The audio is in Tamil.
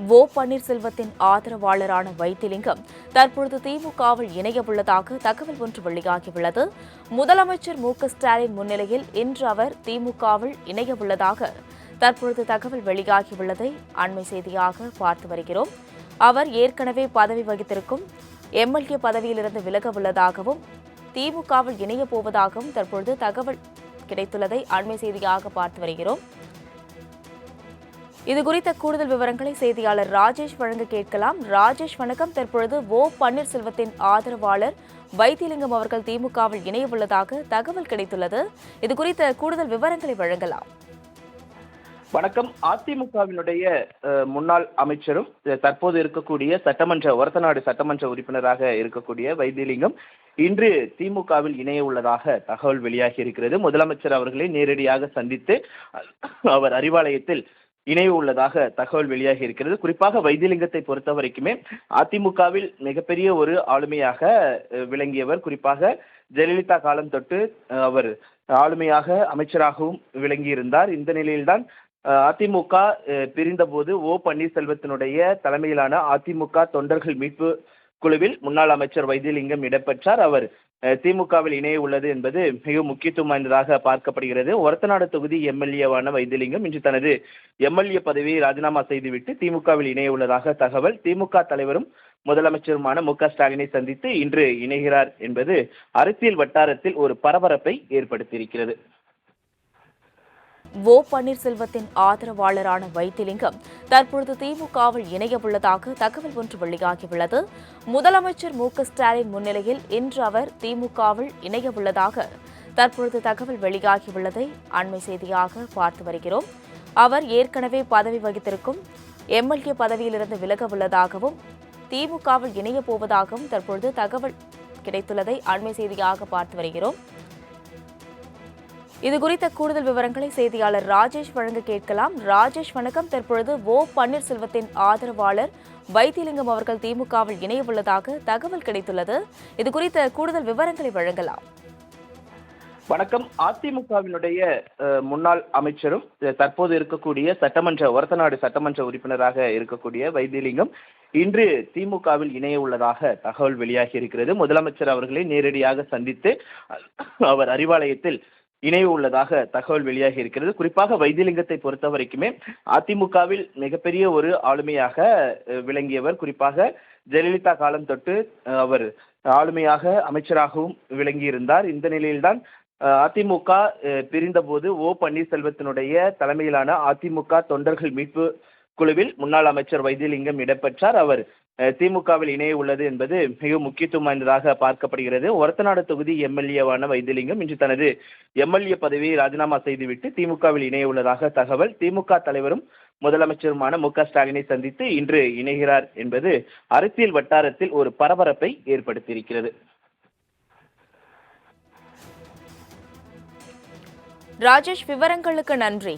ஓ பன்னீர்செல்வத்தின் ஆதரவாளரான வைத்திலிங்கம் தற்பொழுது திமுகவில் இணையவுள்ளதாக தகவல் ஒன்று வெளியாகியுள்ளது. முதலமைச்சர் மு.க.ஸ்டாலின் முன்னிலையில் இன்று அவர் திமுகவில் இணையவுள்ளதாக தற்பொழுது தகவல் வெளியாகியுள்ளதை அண்மை செய்தியாக பார்த்து வருகிறோம். அவர் ஏற்கனவே பதவி வகித்திருக்கும் எம்எல்ஏ பதவியிலிருந்து விலக உள்ளதாகவும் திமுகவில் இணையப் போவதாகவும் தற்பொழுது தகவல் கிடைத்துள்ளதை அண்மை செய்தியாக பார்த்து வருகிறோம். இதுகுறித்த கூடுதல் விவரங்களை செய்தியாளர் ராஜேஷ் வழங்க கேட்கலாம். ராஜேஷ் வணக்கம். தற்பொழுது ஓ பன்னீர்செல்வத்தின் ஆதரவாளர் வைத்திலிங்கம் அவர்கள் திமுகவில் இணையவுள்ளதாக தகவல் கிடைத்துள்ளது. இதுகுறித்த கூடுதல் விவரங்களை வழங்கலாம். வணக்கம். அதிமுகவினுடைய முன்னாள் அமைச்சரும் தற்போது இருக்கக்கூடிய ஒரத்தநாடு சட்டமன்ற உறுப்பினராக இருக்கக்கூடிய வைத்திலிங்கம் இன்று திமுகவில் இணைய உள்ளதாக தகவல் வெளியாகி இருக்கிறது. முதலமைச்சர் அவர்களை நேரடியாக சந்தித்து அவர் அறிவாலயத்தில் இணைவு உள்ளதாக தகவல் வெளியாகி இருக்கிறது. குறிப்பாக வைத்திலிங்கத்தை பொறுத்த வரைக்குமே அதிமுகவில் மிகப்பெரிய ஒரு ஆளுமையாக விளங்கியவர். குறிப்பாக ஜெயலலிதா காலம் தொட்டு அவர் ஆளுமையாக அமைச்சராகவும் விளங்கியிருந்தார். இந்த நிலையில்தான் அதிமுக பிரிந்த போது ஓ பன்னீர்செல்வத்தினுடைய தலைமையிலான அதிமுக தொண்டர்கள் மீட்பு குழுவில் முன்னாள் அமைச்சர் வைத்திலிங்கம் இடம்பெற்றார். அவர் திமுகவில் இணைய உள்ளது என்பது மிக முக்கியத்துவம் வாய்ந்ததாக பார்க்கப்படுகிறது. ஒரத்தநாடு தொகுதி எம்எல்ஏவான வைத்திலிங்கம் இன்று தனது எம்எல்ஏ பதவியை ராஜினாமா செய்துவிட்டு திமுகவில் இணைய உள்ளதாக தகவல். திமுக தலைவரும் முதலமைச்சருமான மு.க.ஸ்டாலினை சந்தித்து இன்று இணைகிறார் என்பது அரசியல் வட்டாரத்தில் ஒரு பரபரப்பை ஏற்படுத்தியிருக்கிறது. ஓ பன்னீர்செல்வத்தின் ஆதரவாளரான வைத்திலிங்கம் தற்பொழுது திமுகவில் இணையவுள்ளதாக தகவல் ஒன்று வெளியாகியுள்ளது. முதலமைச்சர் மு.க.ஸ்டாலின் முன்னிலையில் இன்று அவர் திமுகவில் இணையவுள்ளதாக தற்பொழுது தகவல் வெளியாகியுள்ளதை அண்மை செய்தியாக பார்த்து வருகிறோம். அவர் ஏற்கனவே பதவி வகித்திருக்கும் எம்எல்ஏ பதவியிலிருந்து விலக உள்ளதாகவும் திமுகவில் இணையப் போவதாகவும் தற்பொழுது தகவல் கிடைத்துள்ளதை அண்மை செய்தியாக பார்த்து வருகிறோம். இதுகுறித்த கூடுதல் விவரங்களை செய்தியாளர் ராஜேஷ் வழங்க கேட்கலாம். ராஜேஷ் வணக்கம். தற்பொழுது ஓ பன்னீர்செல்வத்தின் ஆதரவாளர் வைத்திலிங்கம் அவர்கள் திமுகவில் இணையவுள்ளதாக தகவல் கிடைத்துள்ளது. இதுகுறித்த கூடுதல் விவரங்களை வழங்கலாம். வணக்கம். அதிமுகவினுடைய முன்னாள் அமைச்சரும் தற்போது இருக்கக்கூடிய ஒரத்தநாடு சட்டமன்ற உறுப்பினராக இருக்கக்கூடிய வைத்திலிங்கம் இன்று திமுகவில் இணைய உள்ளதாக தகவல் வெளியாகி இருக்கிறது. முதலமைச்சர் அவர்களை நேரடியாக சந்தித்து அவர் அறிவாலயத்தில் இணைவு உள்ளதாக தகவல் வெளியாகி இருக்கிறது. குறிப்பாக வைத்திலிங்கத்தை பொறுத்த வரைக்குமே அதிமுகவில் மிகப்பெரிய ஒரு ஆளுமையாக விளங்கியவர். குறிப்பாக ஜெயலலிதா காலம் தொட்டு அவர் ஆளுமையாக அமைச்சராகவும் விளங்கியிருந்தார். இந்த நிலையில்தான் அதிமுக பிரிந்த போது ஓ பன்னீர்செல்வத்தினுடைய தலைமையிலான அதிமுக தொண்டர்கள் மீட்பு குழுவில் முன்னாள் அமைச்சர் வைத்திலிங்கம் இடம்பெற்றார். அவர் திமுகவில் இணைய உள்ளது என்பது மிக முக்கியத்துவம் வாய்ந்ததாக பார்க்கப்படுகிறது. ஒரத்தநாடு தொகுதி எம்எல்ஏவான வைத்திலிங்கம் இன்று தனது எம்எல்ஏ பதவியை ராஜினாமா செய்துவிட்டு திமுகவில் இணைய உள்ளதாக தகவல். திமுக தலைவரும் முதலமைச்சருமான மு.க.ஸ்டாலினை சந்தித்து இன்று இணைகிறார் என்பது அரசியல் வட்டாரத்தில் ஒரு பரபரப்பை ஏற்படுத்தியிருக்கிறது. ராஜேஷ், விவரங்களுக்கு நன்றி.